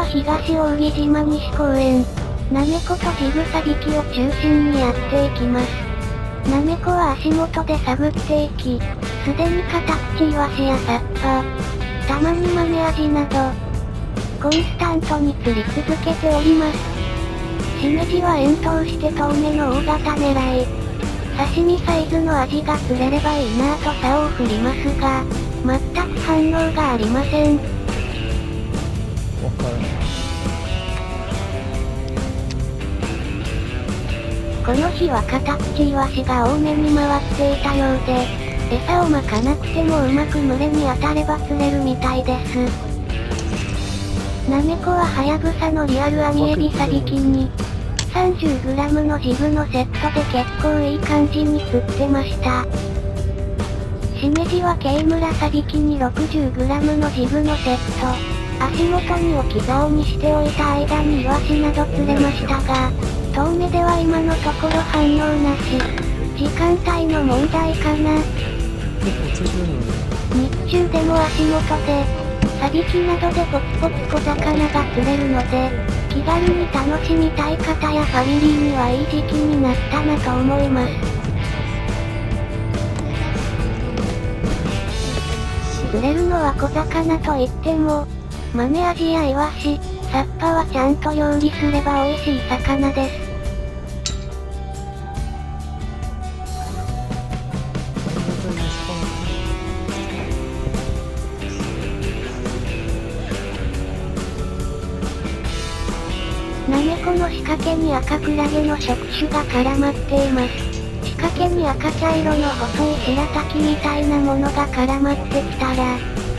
は東扇島西公園。なめことジグサ引きを中心にやっていきます。なめこは足元で探っていき、すでにカタクチイワシやサッパ、たまに豆アジなど、コンスタントに釣り続けております。しめじは遠投して遠めの大型狙い。刺身サイズのアジが釣れればいいなぁと竿を振りますが、全く反応がありません。わからない。この日はカタクチイワシが多めに回っていたようで、餌をまかなくてもうまく群れに当たれば釣れるみたいです。なめこはハヤブサのリアルアミエビサビキに、30g のジグのセットで結構いい感じに釣ってました。しめじはケイムラサビキに 60g のジグのセット。足元に置き竿にしておいた間にイワシなど釣れましたが、遠目では今のところ反応なし。時間帯の問題かな。結構釣れるので。日中でも足元で、サビキなどでポツポツ小魚が釣れるので、気軽に楽しみたい方やファミリーにはいい時期になったなと思います。釣れるのは小魚といっても、豆アジやイワシ、サッパはちゃんと料理すれば美味しい魚です。なめこの仕掛けに赤クラゲの触手が絡まっています。仕掛けに赤茶色の細い白滝みたいなものが絡まってきたら、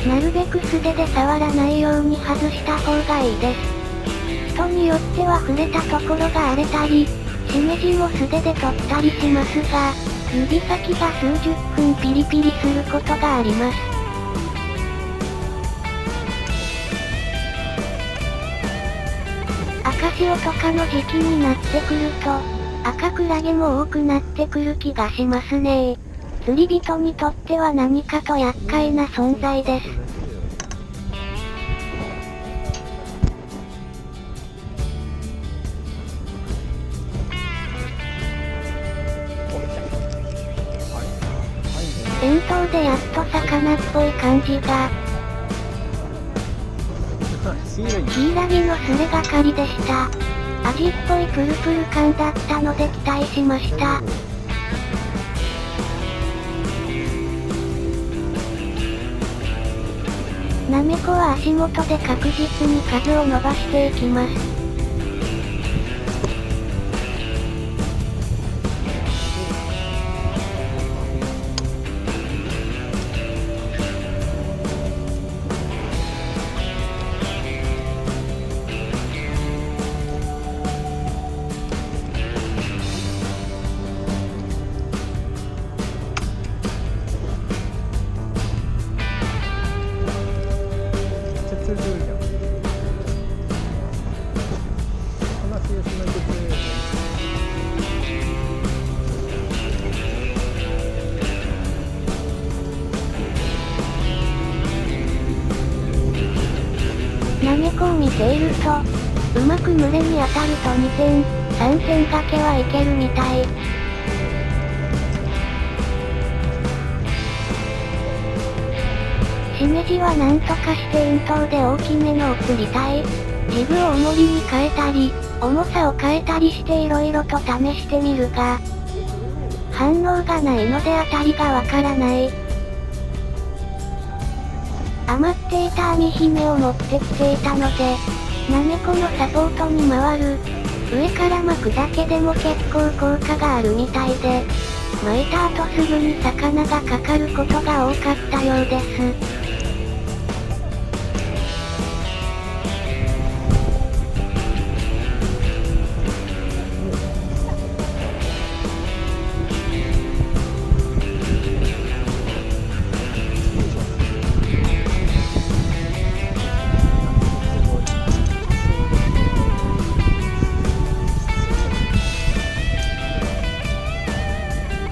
なるべく素手で触らないように外した方がいいです。人によっては触れたところが荒れたり、しめじも素手で取ったりしますが、指先が数十分ピリピリすることがあります。赤潮とかの時期になってくると、赤クラゲも多くなってくる気がしますね。釣り人にとっては何かと厄介な存在です。遠投でやっと魚っぽい感じが。ヒイラギのすれがかりでした。アジっぽいプルプル感だったので期待しました。なめこは足元で確実に数を伸ばしていきます。なめこを見ていると、うまく群れに当たると2点、3点掛けはいけるみたい。しめじはなんとかして遠投で大きめのを釣りたい。ジグを重りに変えたり、重さを変えたりして色々と試してみるが、反応がないので当たりがわからない。余っていた網姫を持ってきていたので、なめこのサポートに回る。上から巻くだけでも結構効果があるみたいで、巻いた後すぐに魚がかかることが多かったようです。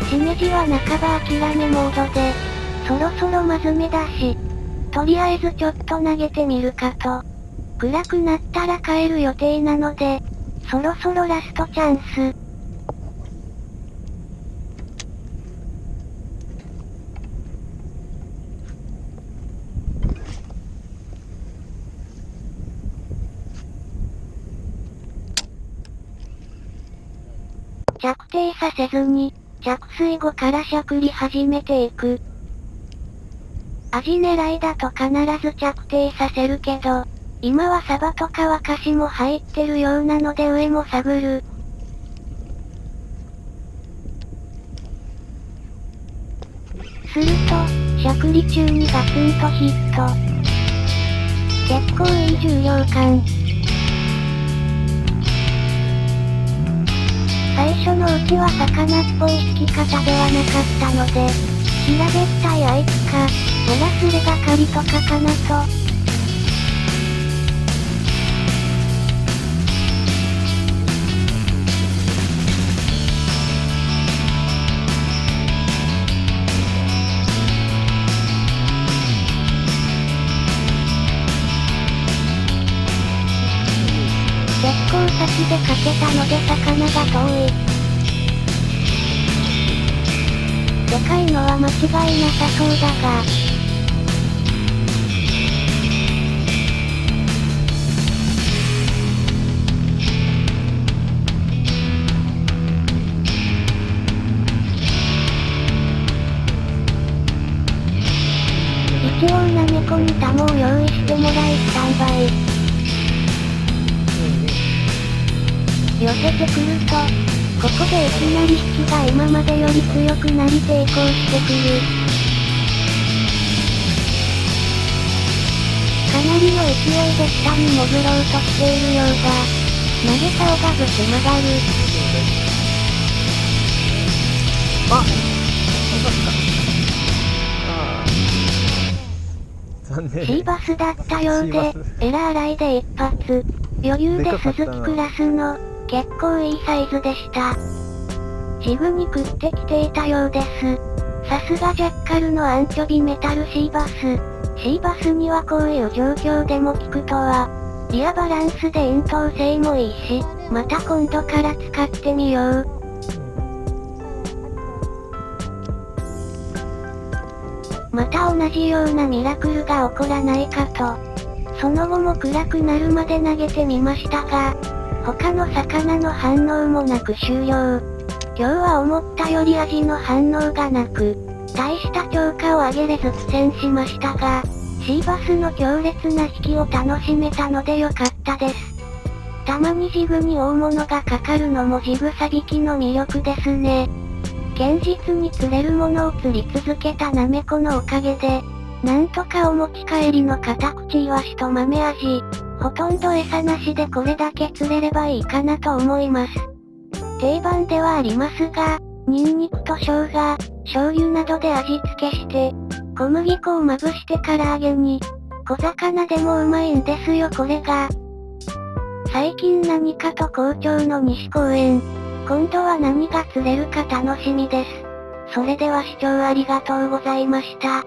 しめじは半ば諦めモードで、そろそろまず目だし、とりあえずちょっと投げてみるかと。暗くなったら帰る予定なので、そろそろラストチャンス。着底させずに、着水後からしゃくり始めていく。アジ狙いだと必ず着底させるけど、今はサバとかワカシも入ってるようなので上も探る。すると、しゃくり中にガツンとヒット。結構いい重量感。最初のうちは魚っぽい引き方ではなかったので、平べったいあいつか、オラスレがカリとかかなと。結構先でかけたので魚が遠い。でかいのは間違いなさそうだが。一応なめこにタモを用意してもらいスタンバイ。寄せてくると、ここでいきなり引きが今までより強くなり抵抗してくる。かなりの勢いで下に潜ろうとしているようだ。投げ竿がぶち曲がる。あっ残念。シーバスだったようで、エラーライで一発。余裕で鈴木クラスの、結構いいサイズでした。ジグに食ってきていたようです。さすがジャッカルのアンチョビメタルシーバス。シーバスにはこういう状況でも効くとは。リアバランスで遠投性もいいし、また今度から使ってみよう。また同じようなミラクルが起こらないかと。その後も暗くなるまで投げてみましたが、他の魚の反応もなく終了。今日は思ったよりアジの反応がなく、大した釣果を上げれず苦戦しましたが、シーバスの強烈な引きを楽しめたのでよかったです。たまにジグに大物がかかるのもジグサ引きの魅力ですね。堅実に釣れるものを釣り続けたナメコのおかげで、なんとかお持ち帰りのカタクチイワシと豆アジ、ほとんど餌なしでこれだけ釣れればいいかなと思います。定番ではありますが、ニンニクと生姜、醤油などで味付けして、小麦粉をまぶして唐揚げに、小魚でもうまいんですよこれが。最近何かと好調の西公園。今度は何が釣れるか楽しみです。それでは視聴ありがとうございました。